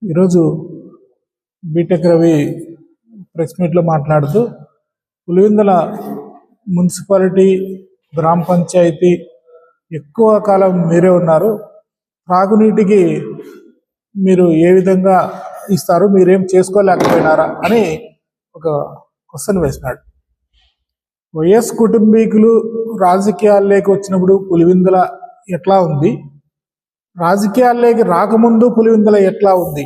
ఈరోజు BTech Ravi press మీట్లో మాట్లాడుతూ పులివెందుల మున్సిపాలిటీ గ్రామ పంచాయతీ ఎక్కువ కాలం మీరే ఉన్నారు, త్రాగునీటికి మీరు ఏ విధంగా ఇస్తారు, మీరేం చేసుకోలేకపోయినారా అని ఒక క్వశ్చన్ వేసినాడు. వైఎస్ కుటుంబీకులు రాజకీయాల్లోకి వచ్చినప్పుడు పులివెందుల ఎట్లా ఉంది, రాజకీయాల్లోకి రాకముందు పులివెందుల ఎట్లా ఉంది,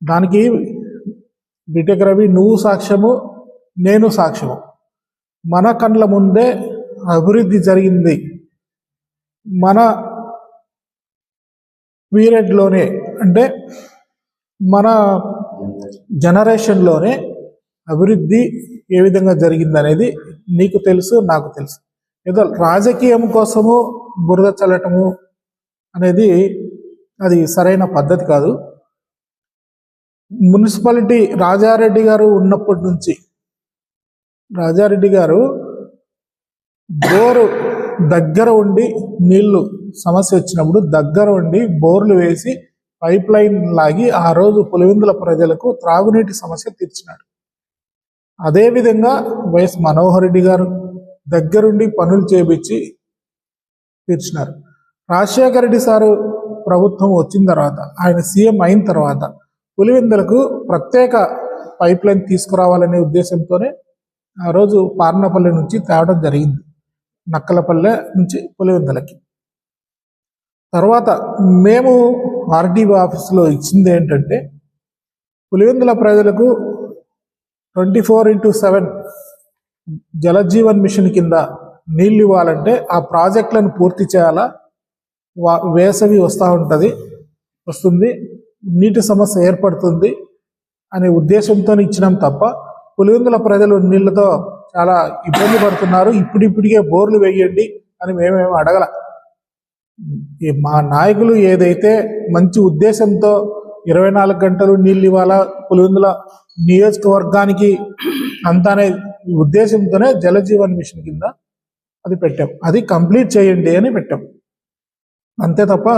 దానికి బీటెక్ రవి నువ్వు సాక్ష్యము, నేను సాక్ష్యము. మన కళ్ళ ముందే అభివృద్ధి జరిగింది, మన పీరియడ్లోనే, అంటే మన జనరేషన్లోనే అభివృద్ధి ఏ విధంగా జరిగింది అనేది నీకు తెలుసు, నాకు తెలుసు. ఏదో రాజకీయం కోసము బురద చల్లటము అనేది అది సరైన పద్ధతి కాదు. మున్సిపాలిటీ రాజారెడ్డి గారు ఉన్నప్పటి నుంచి రాజారెడ్డి గారు బోరు దగ్గర ఉండి, నీళ్లు సమస్య వచ్చినప్పుడు దగ్గర ఉండి బోర్లు వేసి పైప్ లైన్ లాగి ఆ రోజు పులివెందుల ప్రజలకు త్రాగునీటి సమస్య తీర్చినాడు. అదేవిధంగా వైఎస్ మనోహర్ రెడ్డి గారు దగ్గరుండి పనులు చేపించి తీర్చినారు. రాజశేఖర రెడ్డి సారు ప్రభుత్వం వచ్చిన తర్వాత, ఆయన సీఎం అయిన తర్వాత పులివెందులకు ప్రత్యేక పైప్ లైన్ తీసుకురావాలనే ఉద్దేశంతోనే ఆ రోజు పార్నపల్లి నుంచి తేవడం జరిగింది, నక్కలపల్లె నుంచి పులివెందులకి. తర్వాత మేము ఆర్డీఓ ఆఫీసులో ఇచ్చింది ఏంటంటే, పులివెందుల ప్రజలకు 24/7 జలజీవన్ మిషన్ కింద నీళ్ళు ఇవ్వాలంటే ఆ ప్రాజెక్టులను పూర్తి చేయాలా, వేసవి వస్తుంది, నీటి సమస్య ఏర్పడుతుంది అనే ఉద్దేశంతో ఇచ్చినాం తప్ప పులివెందుల ప్రజలు నీళ్ళతో చాలా ఇబ్బంది పడుతున్నారు, ఇప్పుడిప్పుడికే బోర్లు వేయండి అని మేమేమి అడగల. మా నాయకులు ఏదైతే మంచి ఉద్దేశంతో 24 గంటలు నీళ్ళు ఇవ్వాలా పులివెందుల నియోజకవర్గానికి అంతానే ఉద్దేశంతోనే జలజీవన్ మిషన్ కింద అది పెట్టాం, అది కంప్లీట్ చేయండి అని పెట్టాం. అంతే తప్ప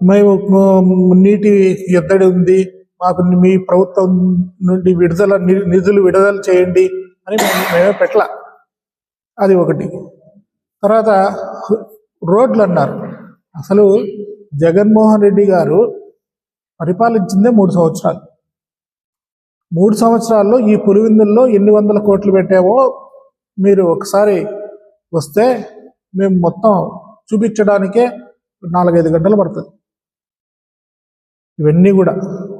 మేము నీటి ఎద్దడి ఉంది, మాకు మీ ప్రభుత్వం నుండి నిధులు విడుదల చేయండి అని మేమే పెట్టలా. అది ఒకటి. తర్వాత రోడ్లు అన్నారు. అసలు జగన్మోహన్ రెడ్డి గారు పరిపాలించిందే 3 సంవత్సరాలు. 3 సంవత్సరాల్లో ఈ పులివెందుల్లో ఎన్ని వందల కోట్లు పెట్టామో మీరు ఒకసారి వస్తే మేము మొత్తం చూపించడానికే 4-5 గంటలు పడుతుంది. ఇవన్నీ కూడా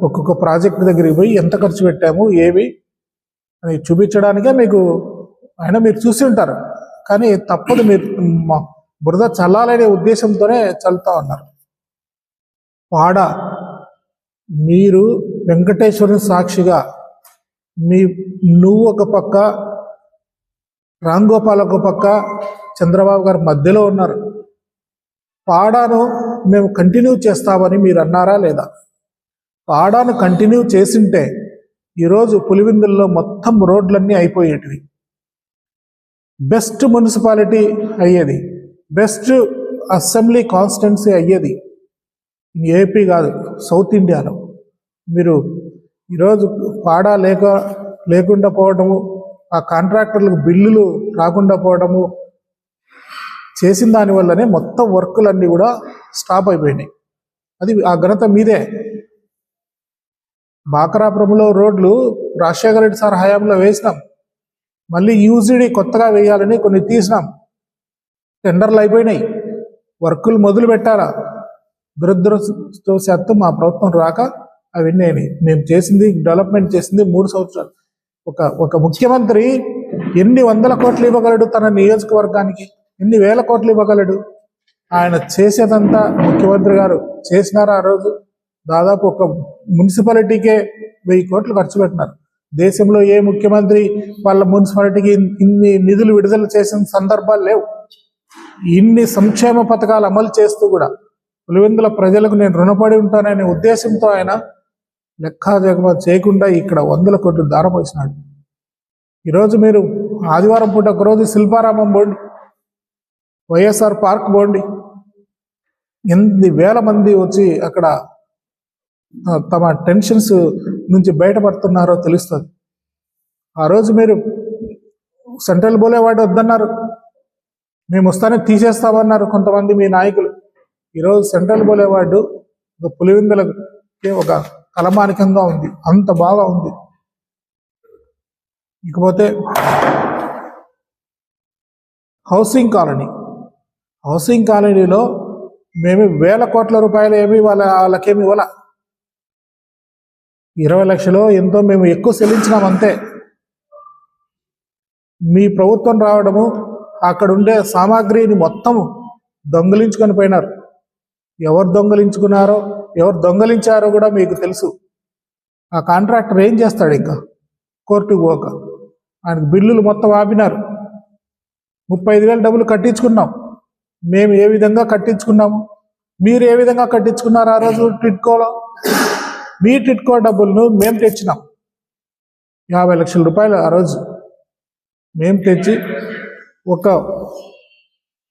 ఒక్కొక్క ప్రాజెక్ట్ దగ్గరికి పోయి ఎంత ఖర్చు పెట్టాము ఏవి అని చూపించడానికే మీకు మీరు చూసి ఉంటారు, కానీ తప్పదు, మీరు బురద చల్లాలనే ఉద్దేశంతోనే చల్లుతా ఉన్నారు. వాడ మీరు వెంకటేశ్వరుని సాక్షిగా నువ్వు ఒక పక్క, రామ్ గోపాల్ ఒక పక్క, చంద్రబాబు గారు మధ్యలో ఉన్నారు. పాడాను మేము కంటిన్యూ చేస్తామని మీరు అన్నారా లేదా? పాడాను కంటిన్యూ చేసింటే ఈరోజు పులివెందుల్లో మొత్తం రోడ్లన్నీ అయిపోయేటివి, బెస్ట్ మున్సిపాలిటీ అయ్యేది, బెస్ట్ అసెంబ్లీ కాన్స్టిట్యున్సీ అయ్యేది ఏపీ కాదు, సౌత్ ఇండియాలో. మీరు ఈరోజు పాడా లేకుండా పోవడము, ఆ కాంట్రాక్టర్లకు బిల్లులు రాకుండా పోవడము చేసిన దానివల్లనే మొత్తం వర్కులన్నీ కూడా స్టాప్ అయిపోయినాయి. అది ఆ ఘనత మీదే. బాకరాపురంలో రోడ్లు రాజశేఖర రెడ్డి సార్ హయాంలో వేసినాం, మళ్ళీ యూజిడి కొత్తగా వేయాలని కొన్ని తీసినాం, టెండర్లు అయిపోయినాయి, వర్కులు మొదలు పెట్టాలా. దురదృష్టవశాత్తు మా ప్రభుత్వం రాక అవన్నీ మేము చేసింది, డెవలప్మెంట్ చేసింది 3 సంవత్సరాలు. ఒక ముఖ్యమంత్రి ఎన్ని వందల కోట్లు ఇవ్వగలడు తన నియోజకవర్గానికి, ఎన్ని వేల కోట్లు ఇవ్వగలడు? ఆయన చేసేదంతా ముఖ్యమంత్రి గారు చేసినారు. ఆ రోజు దాదాపు ఒక మున్సిపాలిటీకే 1000 కోట్లు ఖర్చు పెట్టినారు. దేశంలో ఏ ముఖ్యమంత్రి వాళ్ళ మున్సిపాలిటీకి ఇన్ని నిధులు విడుదల చేసిన సందర్భాలు లేవు. ఇన్ని సంక్షేమ పథకాలు అమలు చేస్తూ కూడా పులివెందుల ప్రజలకు నేను రుణపడి ఉంటాననే ఉద్దేశంతో ఆయన లెక్కాజగమ చేయకుండా ఇక్కడ 100 కోట్లు దారపోసినాడు. ఈరోజు మీరు ఆదివారం పూట ఒకరోజు శిల్పారామం పోండి, వైఎస్ఆర్ పార్క్ పోండి, 8,000 మంది వచ్చి అక్కడ తమ టెన్షన్స్ నుంచి బయటపడుతున్నారో తెలుస్తుంది. ఆ రోజు మీరు సెంట్రల్ బోలేవాడు వద్దన్నారు, మేము వస్తానే తీసేస్తామన్నారు కొంతమంది మీ నాయకులు. ఈరోజు సెంట్రల్ బోలేవాడు ఒక పులివెందులకి ఒక కలమానికంగా ఉంది, అంత బాగా ఉంది. ఇకపోతే హౌసింగ్ కాలనీలో మేము 1000 కోట్ల రూపాయలు ఏమి వాళ్ళకేమి ఇవ్వాల, 20 లక్షలు ఎంతో మేము ఎక్కువ చెల్లించినాం అంతే. మీ ప్రభుత్వం రావడము అక్కడ ఉండే సామాగ్రిని మొత్తం దొంగలించుకొని పోయినారు. ఎవరు దొంగలించుకున్నారో ఎవరు దొంగలించారో కూడా మీకు తెలుసు. ఆ కాంట్రాక్టర్ ఏం చేస్తాడు? ఇంకా కోర్టుకు పోక ఆయనకు బిల్లులు మొత్తం ఆపినారు. 35,000 డబ్బులు కట్టించుకున్నాం. మేము ఏ విధంగా కట్టించుకున్నాము, మీరు ఏ విధంగా కట్టించుకున్నారు? ఆ రోజు టిట్కోలో మీ టిట్కో డబ్బులను మేము తెచ్చినాం. 50 లక్షల రూపాయలు ఆ రోజు మేము తెచ్చి, ఒక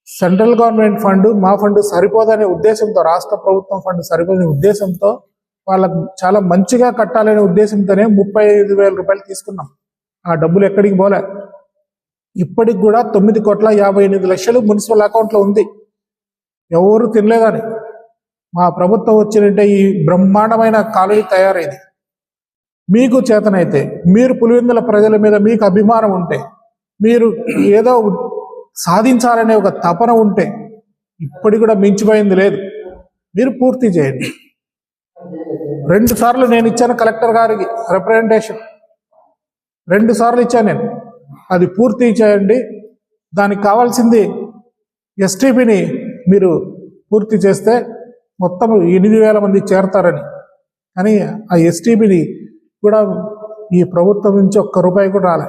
సెంట్రల్ గవర్నమెంట్ ఫండ్ మా ఫండ్ సరిపోదనే ఉద్దేశంతో, రాష్ట్ర ప్రభుత్వం ఫండ్ సరిపోదనే ఉద్దేశంతో, వాళ్ళకు చాలా మంచిగా కట్టాలనే ఉద్దేశంతోనే 35,000 రూపాయలు తీసుకున్నాం. ఆ డబ్బులు ఎక్కడికి పోలే. ఇప్పటికి కూడా 9,58,00,000 మున్సిపల్ అకౌంట్లో ఉంది. ఎవరు తినలేదని. మా ప్రభుత్వం వచ్చినట్టే ఈ బ్రహ్మాండమైన కాలనీ తయారైంది. మీకు చేతనైతే, మీరు పులివెందుల ప్రజల మీద మీకు అభిమానం ఉంటే, మీరు ఏదో సాధించాలనే ఒక తపన ఉంటే, ఇప్పటికి కూడా మించిపోయింది లేదు, మీరు పూర్తి చేయండి. 2 సార్లు నేను ఇచ్చాను కలెక్టర్ గారికి రిప్రజెంటేషన్, 2 సార్లు ఇచ్చాను నేను. అది పూర్తి చేయండి. దానికి కావాల్సింది ఎస్టీపీని మీరు పూర్తి చేస్తే మొత్తం 8,000 మంది చేరతారని. కానీ ఆ ఎస్టీపీని కూడా ఈ ప్రభుత్వం నుంచి ఒక్క రూపాయి కూడా రాలే.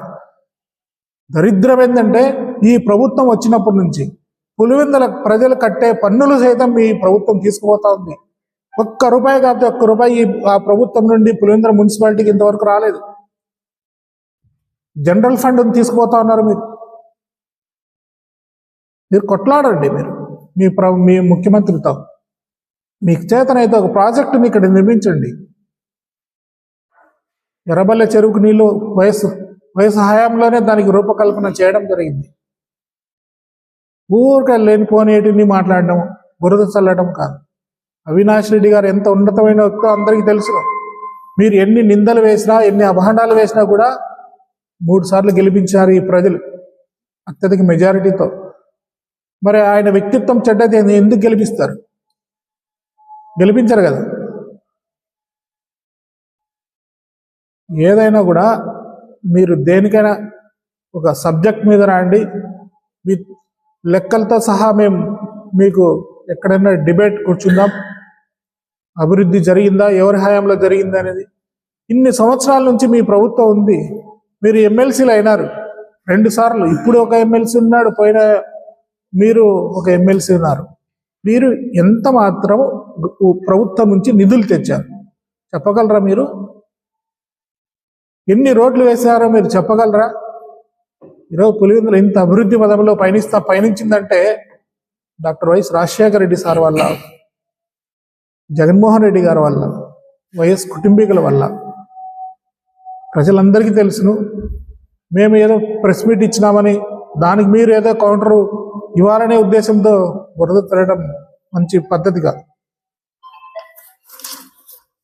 దరిద్రం ఏంటంటే, ఈ ప్రభుత్వం వచ్చినప్పటి నుంచి పులివెందుల ప్రజలు కట్టే పన్నులు సైతం ఈ ప్రభుత్వం తీసుకుపోతా ఉంది. ఒక్క రూపాయి కాకపోతే ఒక్క రూపాయి ఆ ప్రభుత్వం నుండి పులివెందుల మున్సిపాలిటీకి ఇంతవరకు రాలేదు. జనరల్ ఫండ్ తీసుకుపోతా ఉన్నారు. మీరు కొట్లాడండి. మీ ముఖ్యమంత్రితో మీకు చేతనైతే ఒక ప్రాజెక్టుని ఇక్కడ నిర్మించండి. ఎర్రబల్లె చెరువుకు నీళ్లు వయసు హయాంలోనే దానికి రూపకల్పన చేయడం జరిగింది. ఊరికే లేనిపోనేటిని మాట్లాడడం, బురద చల్లడం కాదు. అవినాష్ రెడ్డి గారు ఎంత ఉన్నతమైన వ్యక్తో అందరికీ తెలుసు. మీరు ఎన్ని నిందలు వేసినా, ఎన్ని అభాండాలు వేసినా కూడా 3 సార్లు గెలిపించారు ఈ ప్రజలు అత్యధిక మెజారిటీతో. మరి ఆయన వ్యక్తిత్వం చెడ్డది ఎందుకు గెలిపిస్తారు? గెలిపించరు కదా. ఏదైనా కూడా మీరు దేనికైనా ఒక సబ్జెక్ట్ మీద రాండి, మీ లెక్కలతో సహా మేము మీకు ఎక్కడైనా డిబేట్ కూర్చుందాం. అభివృద్ధి జరిగిందా, ఎవరి హయాంలో జరిగిందా అనేది. ఇన్ని సంవత్సరాల నుంచి మీ ప్రభుత్వం ఉంది. మీరు ఎమ్మెల్సీలు అయినారు 2 సార్లు. ఇప్పుడు ఒక ఎమ్మెల్సీ ఉన్నాడు, పోయిన మీరు ఒక ఎమ్మెల్సీ ఉన్నారు. మీరు ఎంత మాత్రం ప్రభుత్వం నుంచి నిధులు తెచ్చారు చెప్పగలరా? మీరు ఎన్ని రోడ్లు వేశారో మీరు చెప్పగలరా? ఈరోజు పులివెందులు ఇంత అభివృద్ధి పదంలో పయనించిందంటే డాక్టర్ వైఎస్ రాజశేఖర రెడ్డి సార్ వల్ల, జగన్మోహన్ రెడ్డి గారి వల్ల, వైఎస్ కుటుంబీకుల వల్ల. ప్రజలందరికీ తెలుసును. మేము ఏదో ప్రెస్ మీట్ ఇచ్చినామని దానికి మీరు ఏదో కౌంటరు ఇవ్వాలనే ఉద్దేశంతో బురద తిరగడం మంచి పద్ధతి కాదు.